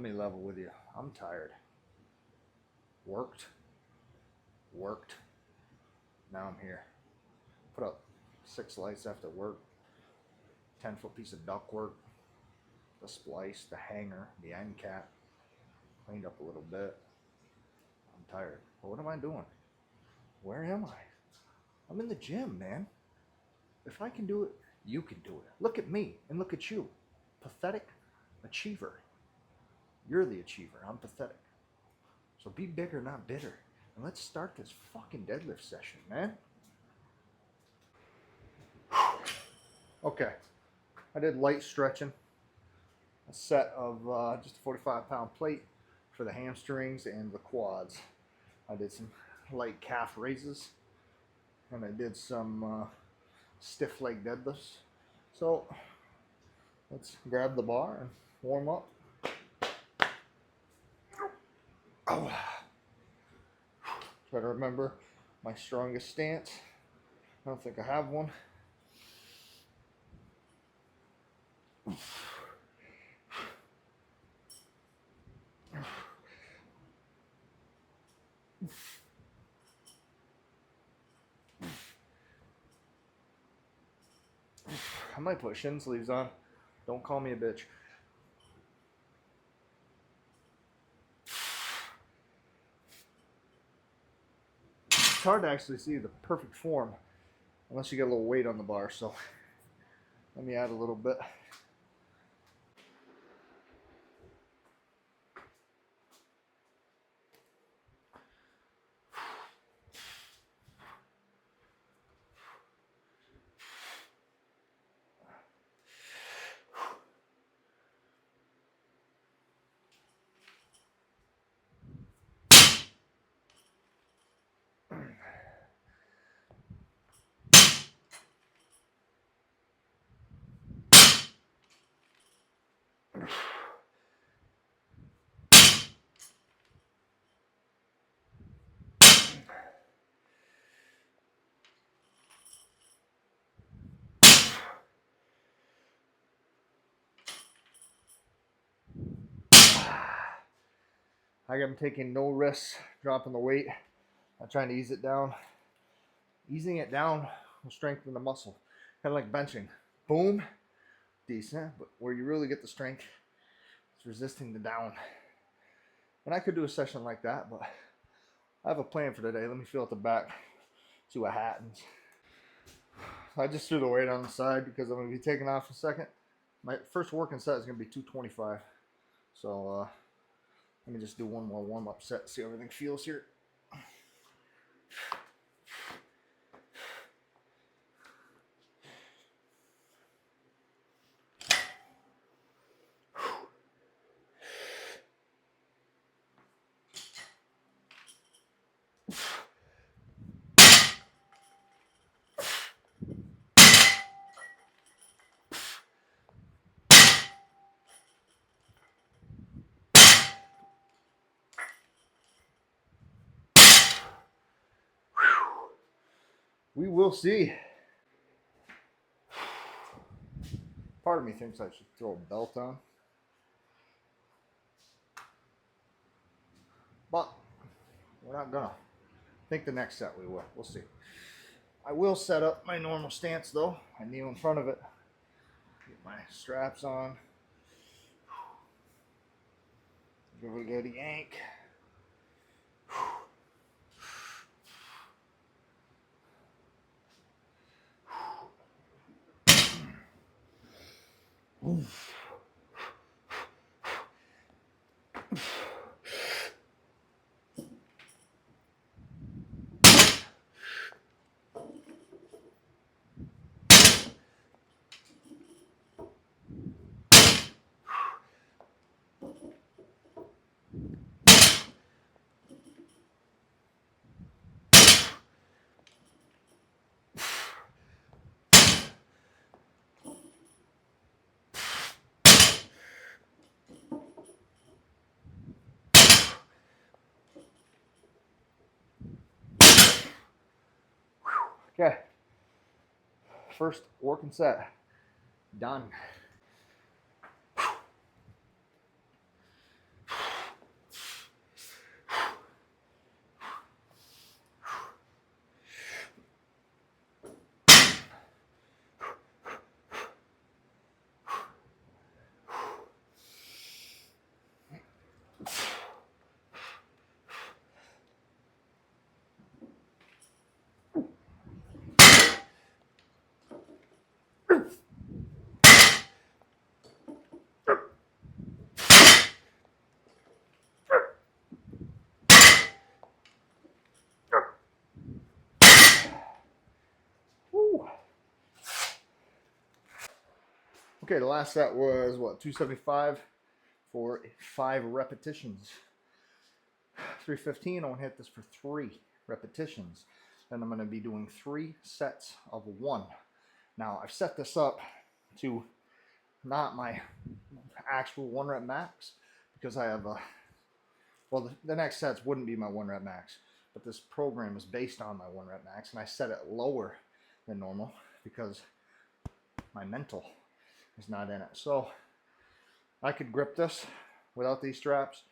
Let me level with you. I'm tired. Worked. Now I'm here. Put up 6 lights after work. 10-foot piece of ductwork. The splice, the hanger, the end cap. Cleaned up a little bit. I'm tired. But what am I doing? Where am I? I'm in the gym, man. If I can do it, you can do it. Look at me and look at you. Pathetic achiever. You're the achiever. I'm pathetic. So be bigger, not bitter. And let's start this fucking deadlift session, man. Okay. I did light stretching. A set of just a 45-pound plate for the hamstrings and the quads. I did some light calf raises. And I did some stiff leg deadlifts. So let's grab the bar and warm up. Oh. Try to remember my strongest stance. I don't think I have one. I might put shin sleeves on. Don't call me a bitch. It's hard to actually see the perfect form unless you get a little weight on the bar, so let me add a little bit. I'm taking no risks dropping the weight. I'm trying to ease it down. Easing it down will strengthen the muscle. Kind of like benching. Boom, decent, but where you really get the strength is resisting the down. And I could do a session like that, but I have a plan for today. Let me feel at the back, see what happens. I just threw the weight on the side because I'm going to be taking off in a second. My first working set is going to be 225. So let me just do one more warm-up set, see how everything feels here. We will see. Part of me thinks I should throw a belt on. But we're not gonna. I think the next set we will. We'll see. I will set up my normal stance though. I kneel in front of it. Get my straps on. Give it a good yank. Oof. Okay, first working set, done. Okay, the last set was what, 275 for 5 repetitions. 315, I want to hit this for 3 repetitions. Then I'm going to be doing 3 sets of 1. Now, I've set this up to not my actual 1 rep max because I have a, well, the next sets wouldn't be my 1 rep max, but this program is based on my 1 rep max, and I set it lower than normal because my mental is not in it. So I could grip this without these straps,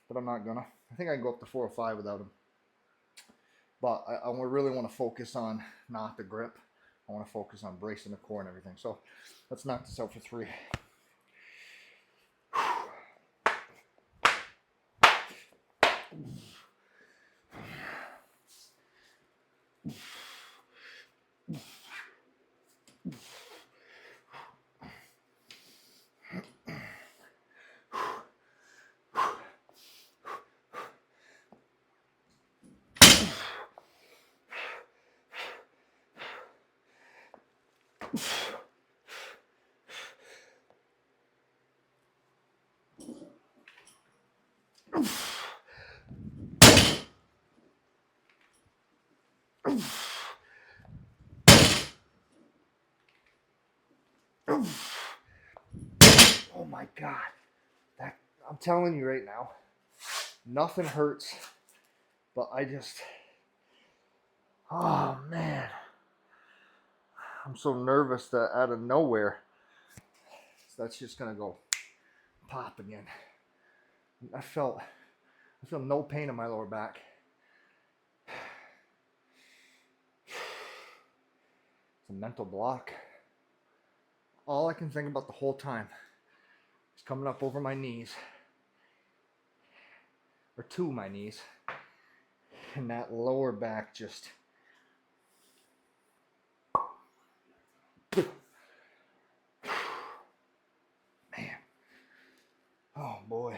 but I'm not gonna. I think I can go up to 405 without them. But I really want to focus on not the grip. I want to focus on bracing the core and everything. So let's knock this out for 3. Oh my God. I'm telling you right now, nothing hurts, but I just, oh man. I'm so nervous that out of nowhere, that's just gonna go pop again. I feel no pain in my lower back. It's a mental block. All I can think about the whole time is coming up over my knees, or to my knees, and that lower back just, man, oh boy.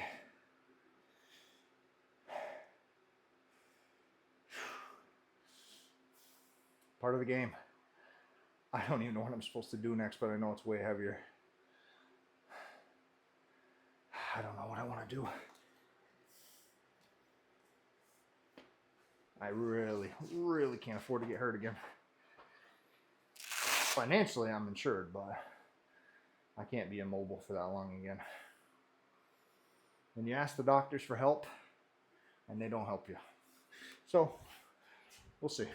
Part of the game. I don't even know what I'm supposed to do next, but I know it's way heavier. I don't know what I want to do. I really can't afford to get hurt again. Financially, I'm insured, but I can't be immobile for that long again. And you ask the doctors for help, and they don't help you. So, we'll see.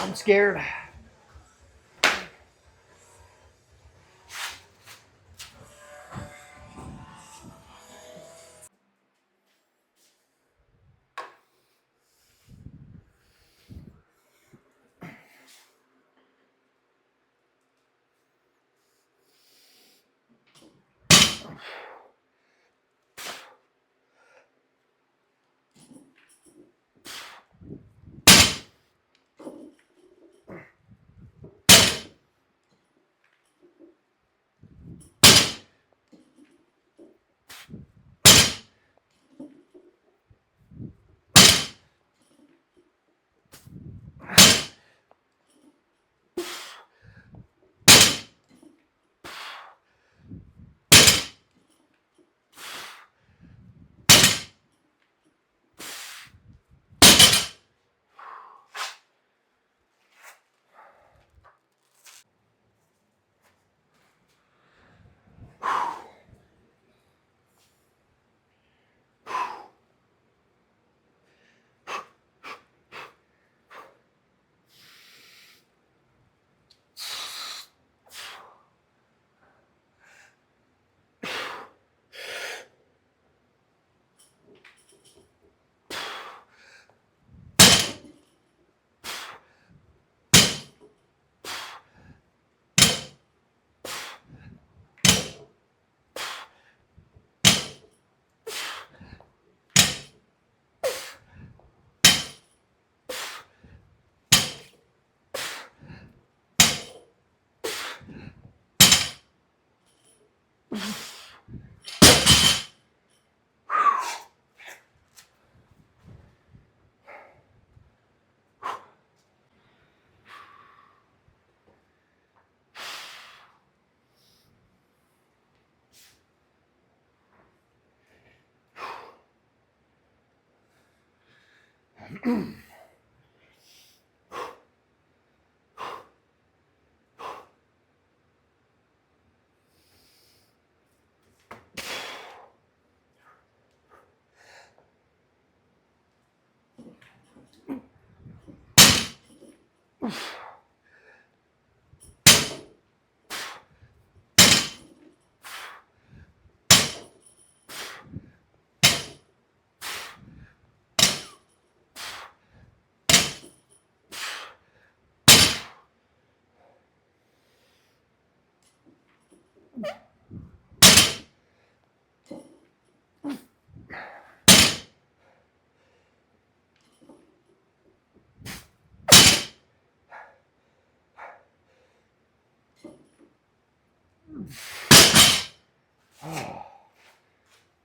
I'm scared.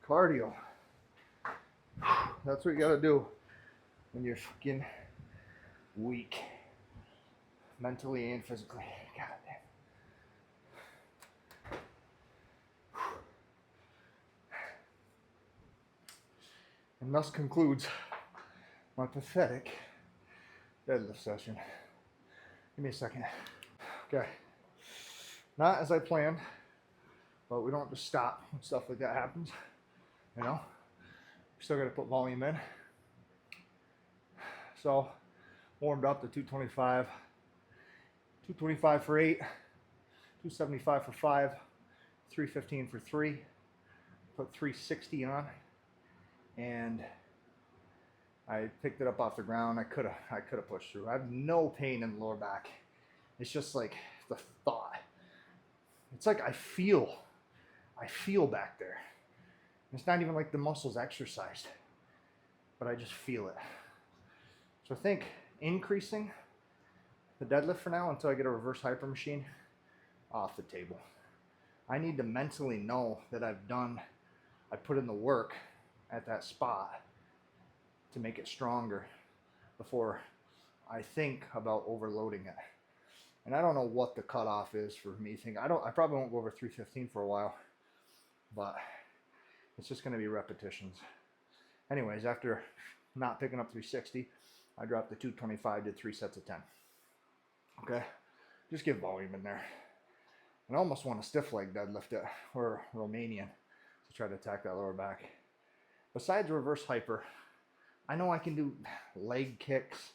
Cardio. That's what you gotta do when you're fucking weak, mentally and physically. God damn. And thus concludes my pathetic deadlift session. Give me a second. Okay. Not as I planned, but we don't have to stop when stuff like that happens. You know? Still got to put volume in. So, warmed up to 225. 225 for 8. 275 for 5. 315 for 3. Put 360 on. And I picked it up off the ground. I could have pushed through. I have no pain in the lower back. It's just like the thought. It's like I feel back there. It's not even like the muscles exercised, but I just feel it. So I think increasing the deadlift for now until I get a reverse hyper machine off the table. I need to mentally know that I put in the work at that spot to make it stronger before I think about overloading it. And I don't know what the cutoff is for me thinking. I probably won't go over 315 for a while, but it's just going to be repetitions. Anyways, after not picking up 360, I dropped the 225, did 3 sets of 10. Okay, just get volume in there. And I almost want to stiff leg deadlift it, or Romanian, to try to attack that lower back. Besides reverse hyper, I know I can do leg kicks,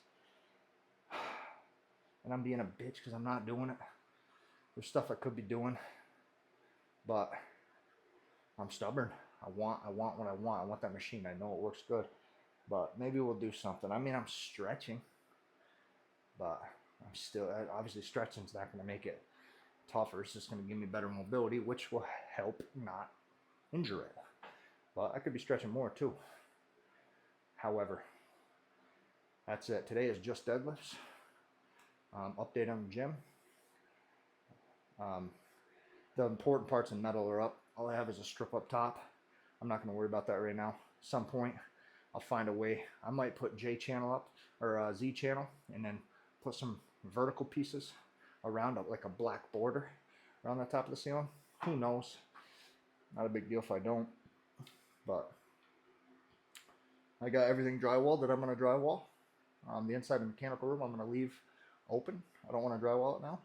and I'm being a bitch because I'm not doing it. There's stuff I could be doing, but I'm stubborn. I want what I want. I want that machine. I know it works good, but maybe we'll do something. I mean, I'm stretching, but I'm still, obviously stretching's not going to make it tougher. It's just going to give me better mobility, which will help not injure it. But I could be stretching more too. However, that's it. Today is just deadlifts. Update on the gym. The important parts in metal are up. All I have is a strip up top. I'm not going to worry about that right now. At some point, I'll find a way. I might put J channel up, or Z channel, and then put some vertical pieces around it, like a black border around the top of the ceiling. Who knows? Not a big deal if I don't. But I got everything drywalled that I'm going to drywall. The inside of the mechanical room I'm going to leave open. I don't want to drywall it now.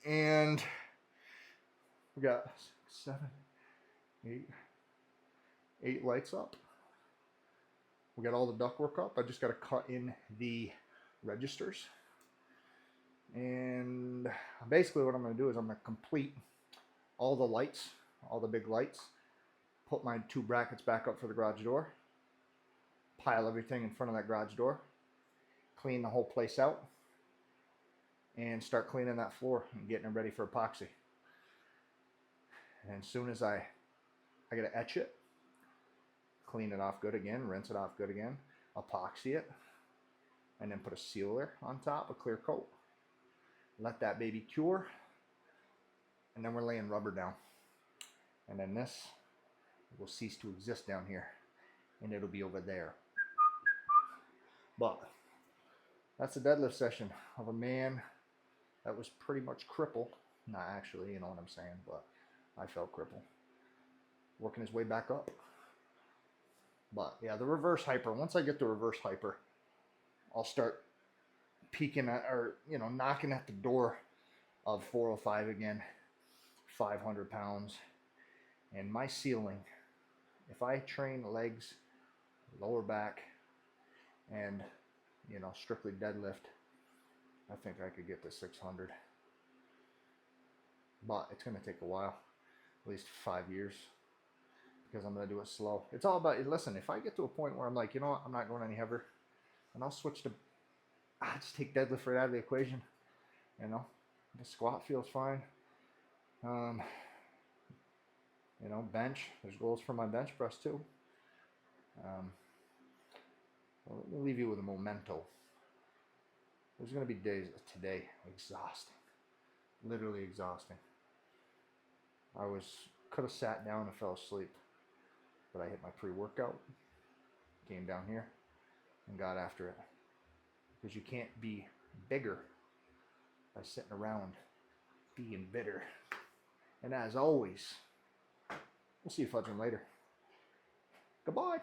And we got 8 lights up. We got all the ductwork up. I just got to cut in the registers. And basically what I'm going to do is I'm going to complete all the lights, all the big lights, put my 2 brackets back up for the garage door, pile everything in front of that garage door, clean the whole place out, and start cleaning that floor and getting it ready for epoxy. And as soon as I got to etch it, clean it off good again, rinse it off good again, epoxy it, and then put a sealer on top, a clear coat. Let that baby cure, and then we're laying rubber down. And then this will cease to exist down here, and it'll be over there. But that's a deadlift session of a man that was pretty much crippled. Not actually, you know what I'm saying, but I felt crippled. Working his way back up. But yeah, the reverse hyper, once I get the reverse hyper, I'll start peeking at, or knocking at the door of 405 again, 500 pounds. And my ceiling, if I train legs, lower back, and strictly deadlift, I think I could get to 600. But it's going to take a while, at least 5 years, because I'm going to do it slow. It's all about, listen, if I get to a point where I'm like, you know what, I'm not going any heavier, and I'll switch to, just take deadlift right out of the equation. The squat feels fine. Bench, there's goals for my bench press too. Well, let me leave you with a memento. There's going to be days today exhausting, literally exhausting. I could have sat down and fell asleep, but I hit my pre-workout, came down here, and got after it. Because you can't be bigger by sitting around being bitter. And as always, we'll see you fudging later. Goodbye.